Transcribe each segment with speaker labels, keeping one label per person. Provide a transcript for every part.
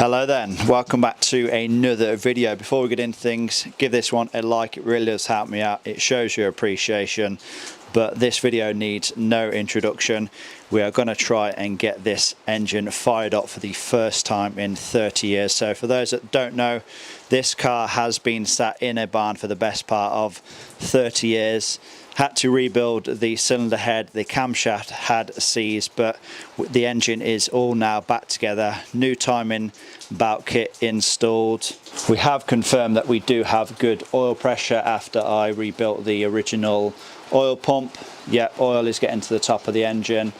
Speaker 1: Hello then, welcome back to another video. Before we get into things, give this one a like, it really does help me out. It shows your appreciation, but this video needs no introduction. We are going to try and get this engine fired up for the first time in 30 years. So for those that don't know, this car has been sat in a barn for the best part of 30 years. Had to rebuild the cylinder head, the camshaft had seized, but the engine is all now back together. New timing bout kit installed. We have confirmed that we do have good oil pressure after I rebuilt the original oil pump. Yeah, oil is getting to the top of the engine.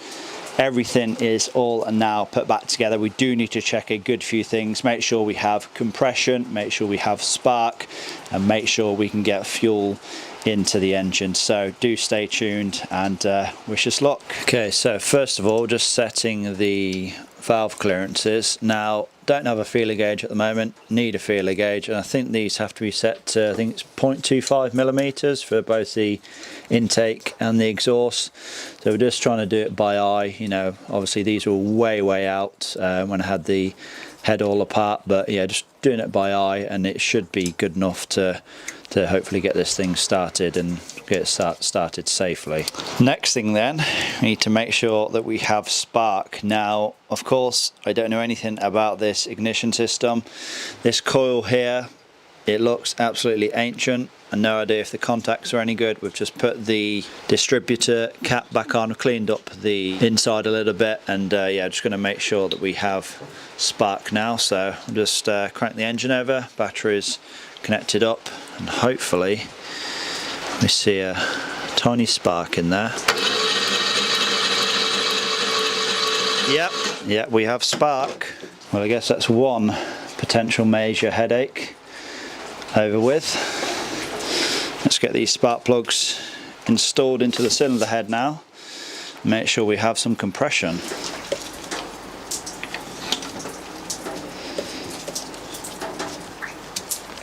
Speaker 1: Everything is all now put back together. We do need to check a good few things. Make sure we have compression, make sure we have spark, and make sure we can get fuel into the engine. So do stay tuned and wish us luck. Okay, so first of all, just setting the valve clearances. Now, don't have a feeler gauge at the moment, need a feeler gauge, and I think these have to be set to, I think it's 0.25 millimeters for both the intake and the exhaust. So we're just trying to do it by eye. You know, obviously these were way out when I had the head all apart, but yeah, just doing it by eye and it should be good enough to hopefully get this thing started and get it started safely. Next thing then, we need to make sure that we have spark. Now, of course, I don't know anything about this ignition system. This coil here, it looks absolutely ancient. I have no idea if the contacts are any good. We've just put the distributor cap back on, cleaned up the inside a little bit, and yeah, just going to make sure that we have spark now. So I'll just crank the engine over, batteries connected up, and hopefully we see a tiny spark in there. Yep, we have spark. Well, I guess that's one potential major headache over with. Let's get these spark plugs installed into the cylinder head now. Make sure we have some compression.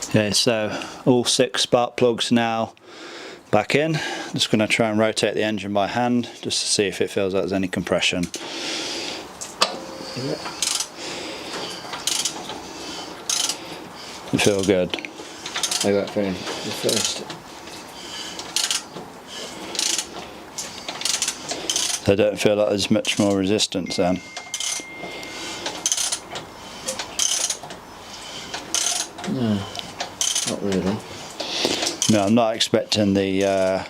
Speaker 1: Okay, so all 6 spark plugs now back in. Just going to try and rotate the engine by hand just to see if it feels like there's any compression. You feel good?
Speaker 2: I got feeling the first.
Speaker 1: I don't feel like there's much more resistance then.
Speaker 2: No, not really.
Speaker 1: No, I'm not expecting the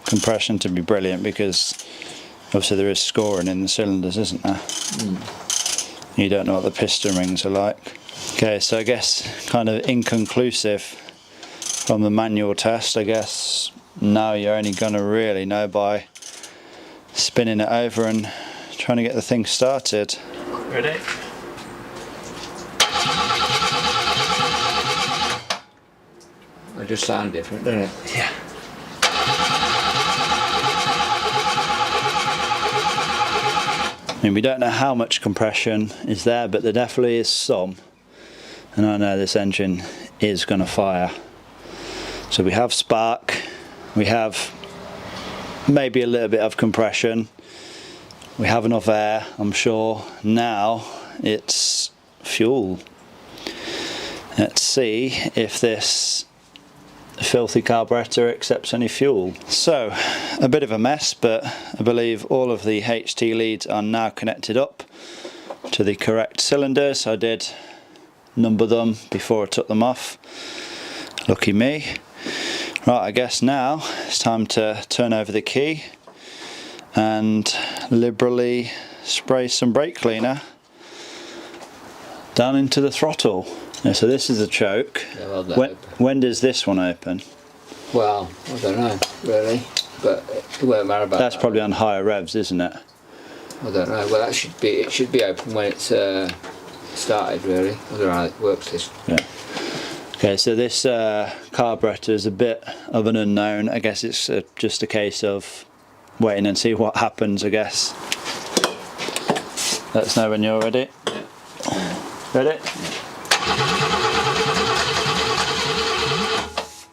Speaker 1: compression to be brilliant because obviously there is scoring in the cylinders, isn't there? You don't know what the piston rings are like. Okay, so I guess kind of inconclusive from the manual test. I guess now you're only going to really know by spinning it over and trying to get the thing started.
Speaker 2: Ready? They just sound different, don't it?
Speaker 1: Yeah. I mean, we don't know how much compression is there, but there definitely is some. And I know this engine is going to fire. So we have spark, we have maybe a little bit of compression, we have enough air, I'm sure. Now it's fuel. Let's see if this filthy carburetor accepts any fuel. So, a bit of a mess, but I believe all of the HT leads are now connected up to the correct cylinders. I did number them before I took them off. Lucky me. Right, I guess now it's time to turn over the key and liberally spray some brake cleaner down into the throttle. Yeah, so this is a choke.
Speaker 2: Yeah, well,
Speaker 1: when does this one open?
Speaker 2: Well, I don't know really, but it won't matter about
Speaker 1: That's
Speaker 2: that.
Speaker 1: probably on higher revs, isn't it?
Speaker 2: I don't know. Well, it should be open when it's started really. I don't know how it works this.
Speaker 1: Yeah. Okay, so this carburetor is a bit of an unknown. I guess it's just a case of waiting and see what happens, I guess. Let us know when you're ready.
Speaker 2: Yeah.
Speaker 1: Ready?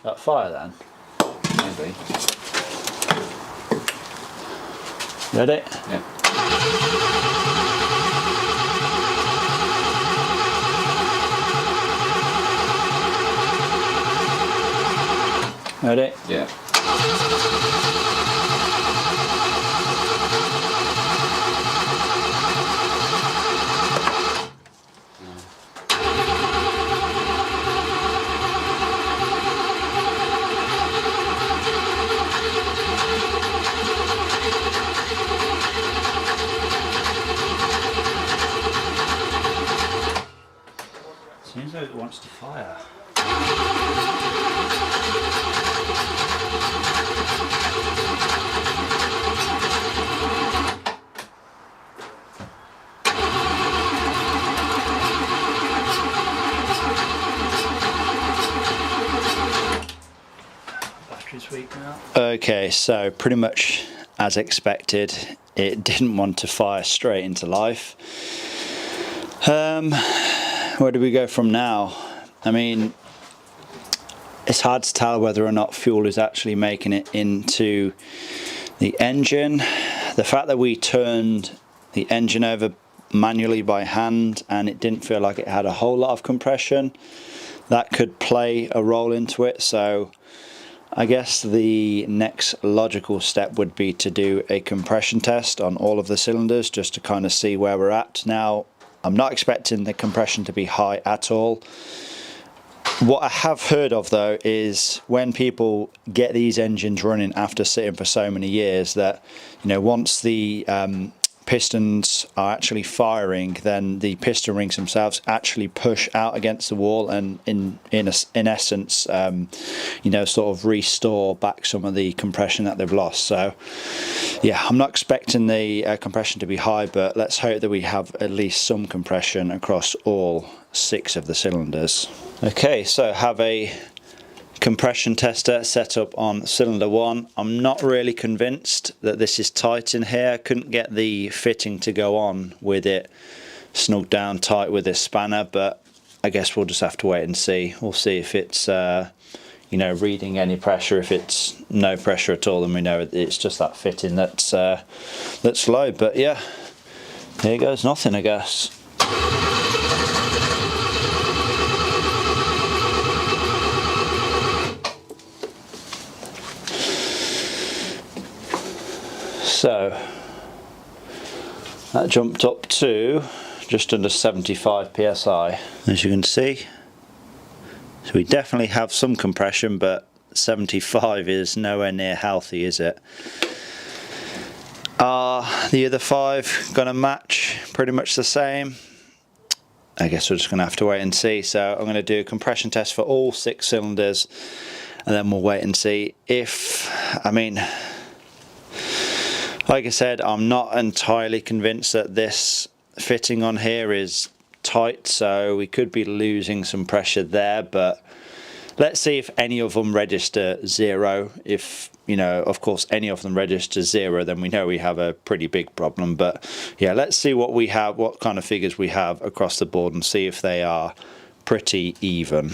Speaker 1: That fire then?
Speaker 2: Maybe.
Speaker 1: Ready?
Speaker 2: Yeah.
Speaker 1: Ready?
Speaker 2: Yeah.
Speaker 1: Seems like it wants to fire. Battery's weak now. Okay, so pretty much as expected, it didn't want to fire straight into life. Where do we go from now? I mean, it's hard to tell whether or not fuel is actually making it into the engine. The fact that we turned the engine over manually by hand and it didn't feel like it had a whole lot of compression, that could play a role into it. So I guess the next logical step would be to do a compression test on all of the cylinders just to kind of see where we're at. Now, I'm not expecting the compression to be high at all. What I have heard of though is when people get these engines running after sitting for so many years, that, you know, once the pistons are actually firing, then the piston rings themselves actually push out against the wall and in essence you know, sort of restore back some of the compression that they've lost. So yeah, I'm not expecting the compression to be high, but let's hope that we have at least some compression across all 6 of the cylinders. Okay, so have a compression tester set up on cylinder 1. I'm not really convinced that this is tight in here. I couldn't get the fitting to go on with it snugged down tight with this spanner, but I guess we'll just have to wait and see. We'll see if it's you know, reading any pressure. If it's no pressure at all, then we know it's just that fitting that's low. But yeah, here goes nothing, I guess. So that jumped up to just under 75 psi, as you can see. So we definitely have some compression, but 75 is nowhere near healthy, is it? Are the other 5 going to match pretty much the same? I guess we're just going to have to wait and see. So I'm going to do a compression test for all 6 cylinders, and then we'll wait and see if, I mean, like I said, I'm not entirely convinced that this fitting on here is tight, so we could be losing some pressure there, but let's see if any of them register 0. If, you know, of course any of them register 0, then we know we have a pretty big problem. But yeah, let's see what we have, what kind of figures we have across the board, and see if they are pretty even.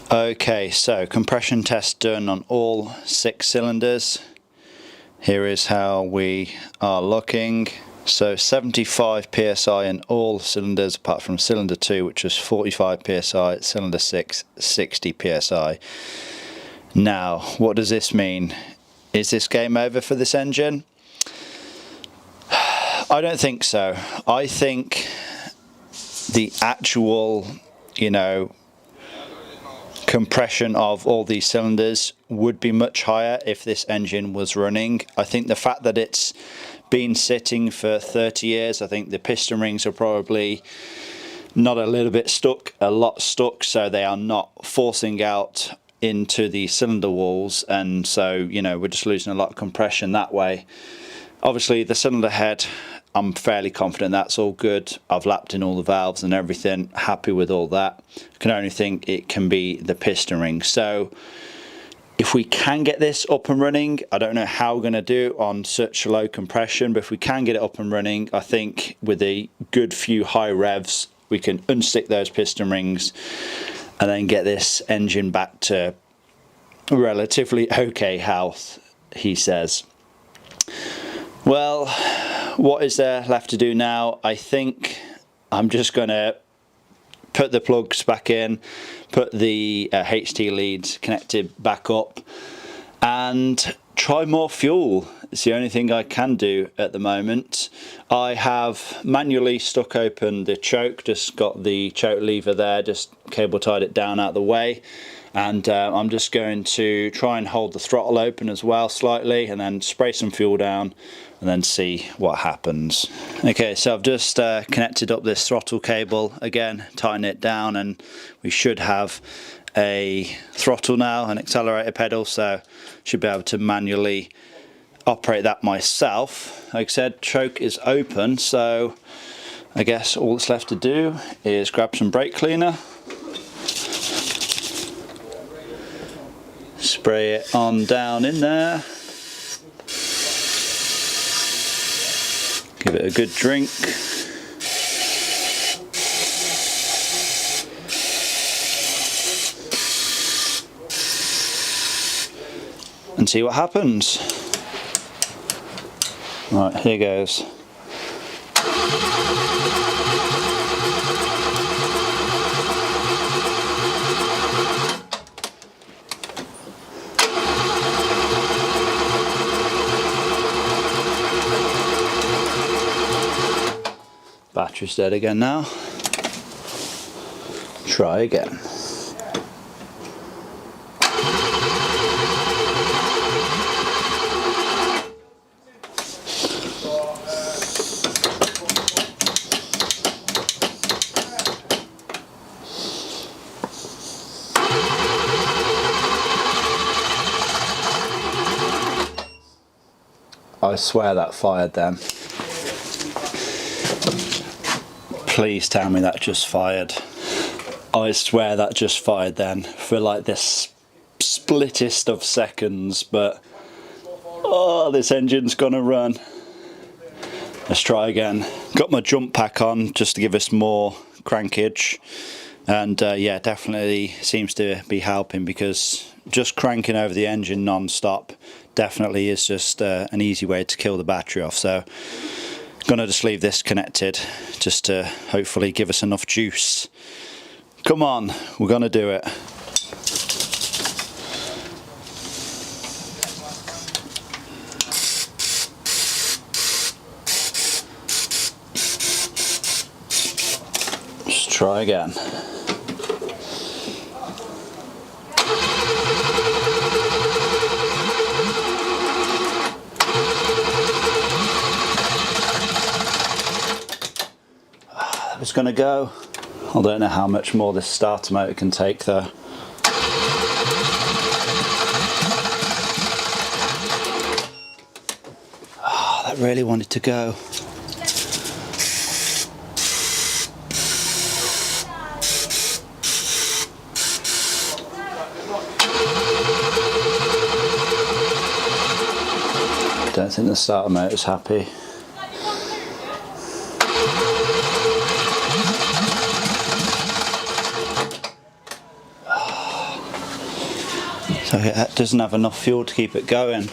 Speaker 1: Okay, so compression test done on all 6 cylinders. Here is how we are looking. So 75 psi in all cylinders apart from cylinder 2, which was 45 psi, cylinder 6 60 psi. Now, what does this mean? Is this game over for this engine? I don't think so. I think the actual, you know, compression of all these cylinders would be much higher if this engine was running. I think the fact that it's been sitting for 30 years, I think the piston rings are probably not a little bit stuck, a lot stuck, so they are not forcing out into the cylinder walls, and so, you know, we're just losing a lot of compression that way. Obviously the cylinder head, I'm fairly confident that's all good. I've lapped in all the valves and everything, happy with all that. I can only think it can be the piston ring. So if we can get this up and running, I don't know how we're going to do on such low compression, but if we can get it up and running, I think with a good few high revs, we can unstick those piston rings and then get this engine back to relatively okay health, he says. Well, what is there left to do now? I think I'm just going to put the plugs back in, put the HT leads connected back up, and try more fuel. It's the only thing I can do at the moment. I have manually stuck open the choke, just got the choke lever there, just cable tied it down out of the way, and I'm just going to try and hold the throttle open as well slightly, and then spray some fuel down and then see what happens. Okay, so I've just connected up this throttle cable again, tighten it down, and we should have a throttle now, an accelerator pedal, so should be able to manually operate that myself. Like I said, choke is open, so I guess all that's left to do is grab some brake cleaner, spray it on down in there, give it a good drink, and see what happens. Right, here goes. Battery's dead again now. Try again. I swear that fired then. Please tell me that just fired. I swear that just fired then for like this splittest of seconds, but oh, this engine's gonna run. Let's try again. Got my jump pack on just to give us more crankage, and yeah, definitely seems to be helping, because just cranking over the engine non-stop definitely is just an easy way to kill the battery off. So gonna just leave this connected just to hopefully give us enough juice. Come on, we're gonna do it. Let's try again. It's going to go. I don't know how much more this starter motor can take though. Oh, that really wanted to go. Don't think the starter motor's happy. So it doesn't have enough fuel to keep it going.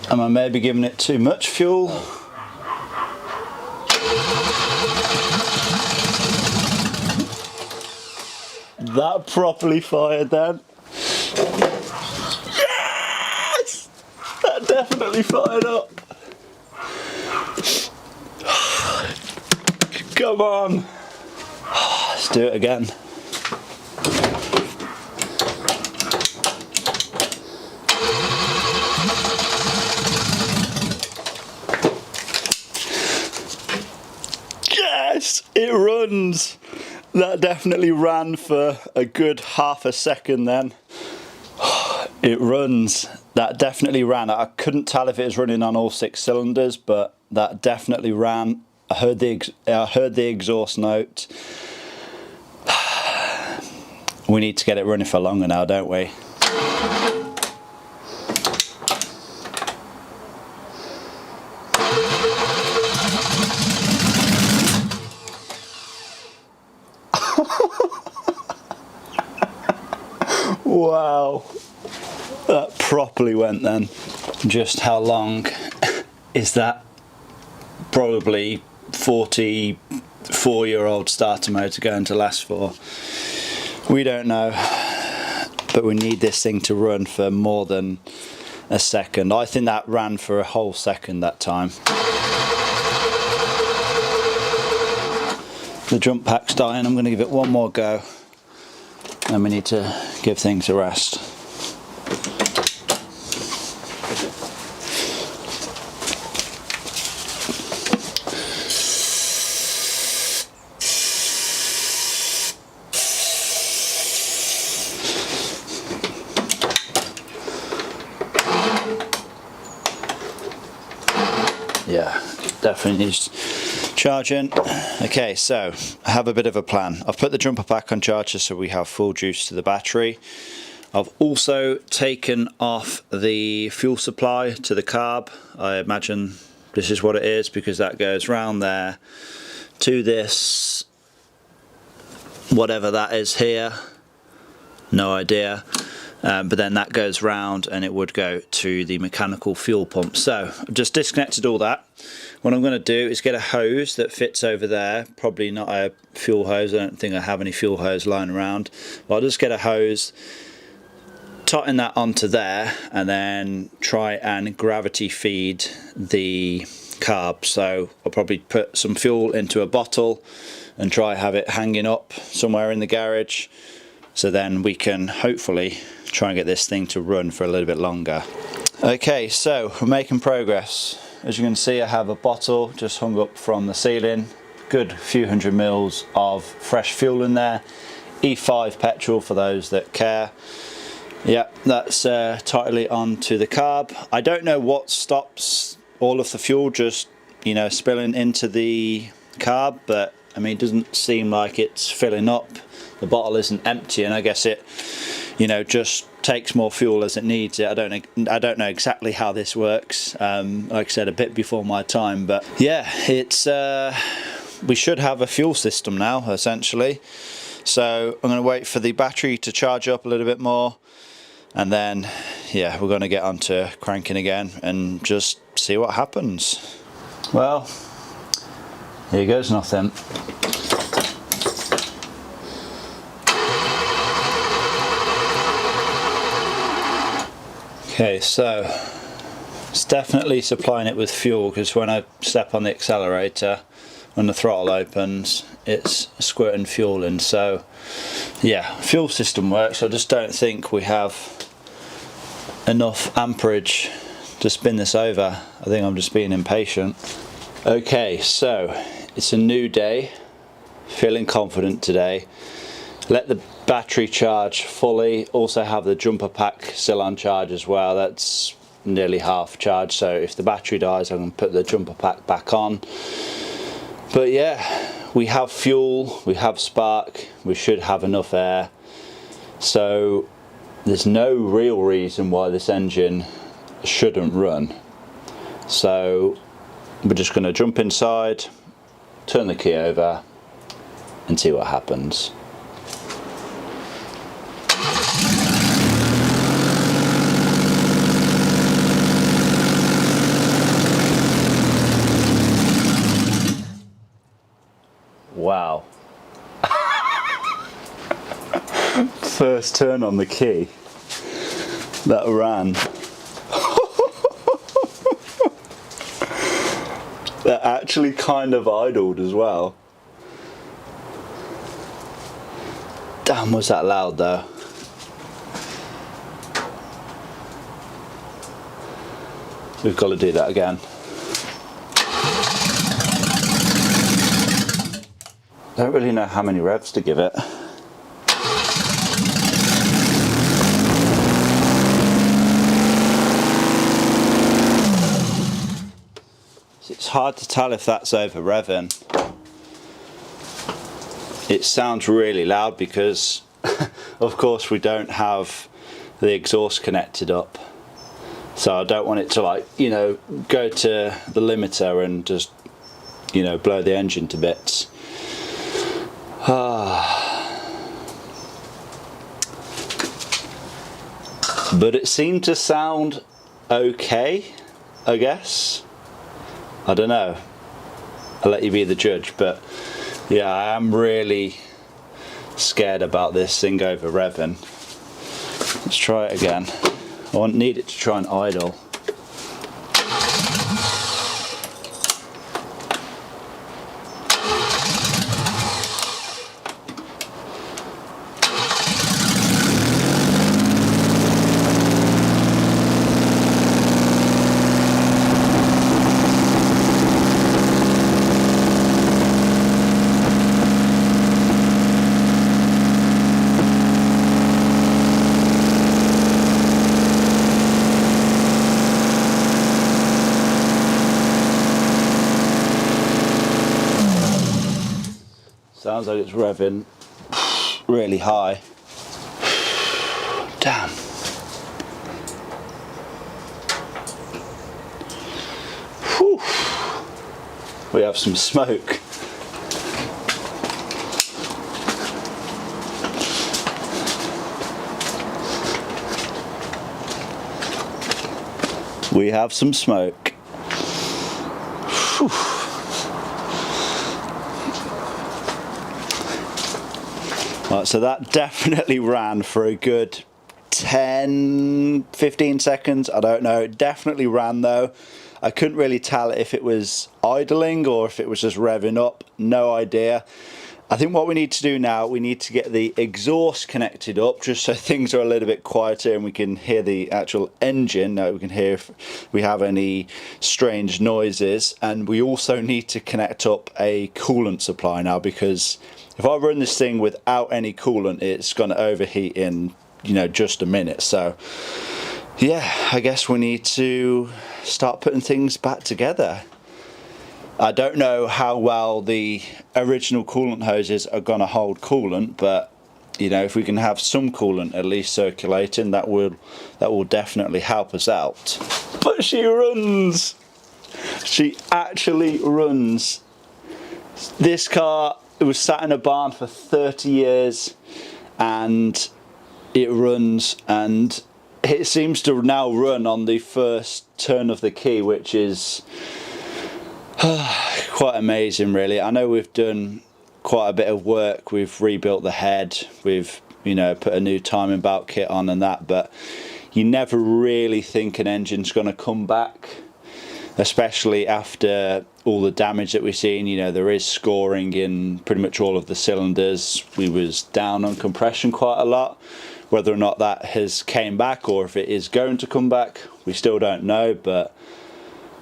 Speaker 1: Am I maybe giving it too much fuel? That properly fired then. Yes! That definitely fired up. Come on. Let's do it again. Yes, it runs. That definitely ran for a good half a second then. It runs. That definitely ran. I couldn't tell if it was running on all 6 cylinders, but that definitely ran. I heard the exhaust note. We need to get it running for longer now, don't we? Wow, that properly went then. Just how long is that? Probably 44-year-old starter motor going to last for? We don't know, but we need this thing to run for more than a second. I think that ran for a whole second that time. The jump pack's dying. I'm going to give it one more go, and we need to give things a rest. Yeah, definitely needs charging. Okay, so I have a bit of a plan. I've put the jumper pack on charger so we have full juice to the battery. I've also taken off the fuel supply to the carb. I imagine this is what it is, because that goes round there to this, whatever that is here, no idea. But then that goes round and it would go to the mechanical fuel pump. So I've just disconnected all that. What I'm going to do is get a hose that fits over there. Probably not a fuel hose. I don't think I have any fuel hose lying around. But I'll just get a hose, tighten that onto there, and then try and gravity feed the carb. So I'll probably put some fuel into a bottle and try have it hanging up somewhere in the garage. So then we can hopefully try and get this thing to run for a little bit longer. Okay, so we're making progress. As you can see, I have a bottle just hung up from the ceiling. Good few hundred mils of fresh fuel in there. E5 petrol for those that care. Yeah, that's tightly onto the carb. I don't know what stops all of the fuel just, you know, spilling into the carb, but I mean, it doesn't seem like it's filling up. The bottle isn't empty, and I guess it, you know, just takes more fuel as it needs it. I don't know exactly how this works. Like I said, a bit before my time, but yeah, it's we should have a fuel system now, essentially. So I'm going to wait for the battery to charge up a little bit more, and then yeah, we're going to get onto cranking again and just see what happens. Well, here goes nothing. Okay, so it's definitely supplying it with fuel, because when I step on the accelerator, when the throttle opens, it's squirting fuel in. So yeah, fuel system works. I just don't think we have enough amperage to spin this over. I think I'm just being impatient. Okay, so it's a new day, feeling confident today. Let the battery charge fully. Also have the jumper pack still on charge as well. That's nearly half charged, so if the battery dies I can put the jumper pack back on. But yeah, we have fuel, we have spark, we should have enough air, so there's no real reason why this engine shouldn't run. So we're just going to jump inside, turn the key over and see what happens. Wow. First turn on the key, that ran. That actually kind of idled as well. Damn, was that loud though. We've got to do that again. Don't really know how many revs to give it. It's hard to tell if that's over revving. It sounds really loud because of course we don't have the exhaust connected up. So I don't want it to, like, you know, go to the limiter and just, you know, blow the engine to bits. But it seemed to sound okay, I guess. I don't know. I'll let you be the judge, but yeah, I am really scared about this thing over revving. Let's try it again. I won't need it to try and idle. Sounds like it's revving really high. Damn. Whew. We have some smoke. We have some smoke. Whew. Right, so that definitely ran for a good 10-15 seconds, I don't know. It definitely ran though. I couldn't really tell if it was idling or if it was just revving up, no idea. I think what we need to do now, we need to get the exhaust connected up just so things are a little bit quieter and we can hear the actual engine. Now we can hear if we have any strange noises, and we also need to connect up a coolant supply now, because if I run this thing without any coolant, it's going to overheat in, you know, just a minute. So yeah, I guess we need to start putting things back together. I don't know how well the original coolant hoses are going to hold coolant, but you know, if we can have some coolant at least circulating, that will definitely help us out. But she runs. She actually runs. This car, it was sat in a barn for 30 years and it runs, and it seems to now run on the first turn of the key, which is quite amazing really. I know we've done quite a bit of work, we've rebuilt the head, we've, you know, put a new timing belt kit on and that, but you never really think an engine's going to come back, especially after all the damage that we've seen. You know, there is scoring in pretty much all of the cylinders. We was down on compression quite a lot. Whether or not that has came back or if it is going to come back, we still don't know. But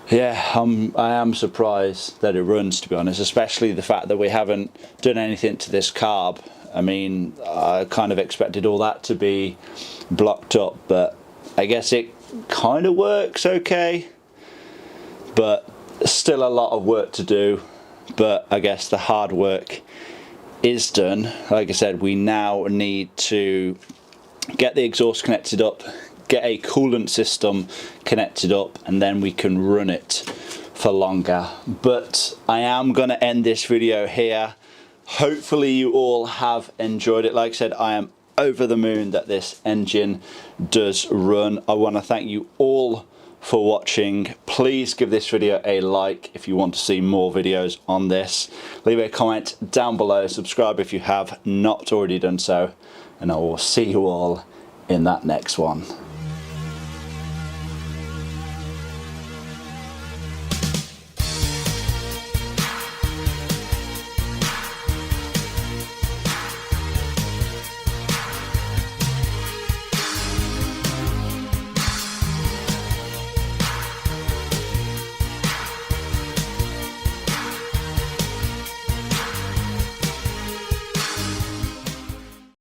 Speaker 1: yeah, I am surprised that it runs, to be honest, especially the fact that we haven't done anything to this carb. I mean, I kind of expected all that to be blocked up, but I guess it kind of works okay. But still a lot of work to do, but I guess the hard work is done. Like I said, we now need to get the exhaust connected up, get a coolant system connected up, and then we can run it for longer. But I am going to end this video here. Hopefully you all have enjoyed it. Like I said, I am over the moon that this engine does run. I want to thank you all for watching. Please give this video a like if you want to see more videos on this. Leave a comment down below, subscribe if you have not already done so, and I will see you all in that next one.